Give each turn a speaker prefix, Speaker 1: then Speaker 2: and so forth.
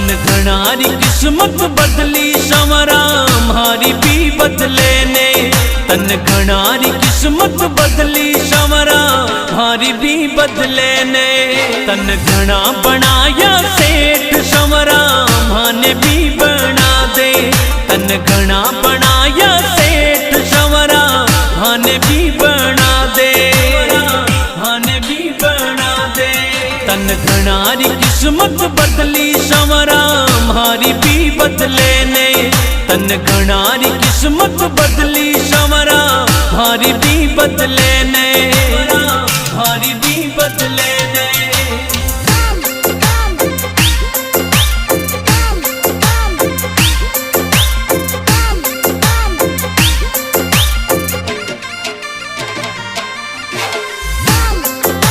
Speaker 1: तन घनारी किस्मत बदली संवरा हमारी भी बदले ने। तन घनारी किस्मत बदली संवरा हमारी भी बदले ने। तन घना बनाया सेठ संवरा माने भी बना दे। तन घना बनाया सेठ संवरा माने भी बना दे, माने भी बना दे। तन घनारी किस्मत बदली संवरा हमारी भी बदले ने। तन घनारी किस्मत बदली संवरा हमारी भी बदले ने, हमारी भी बदले।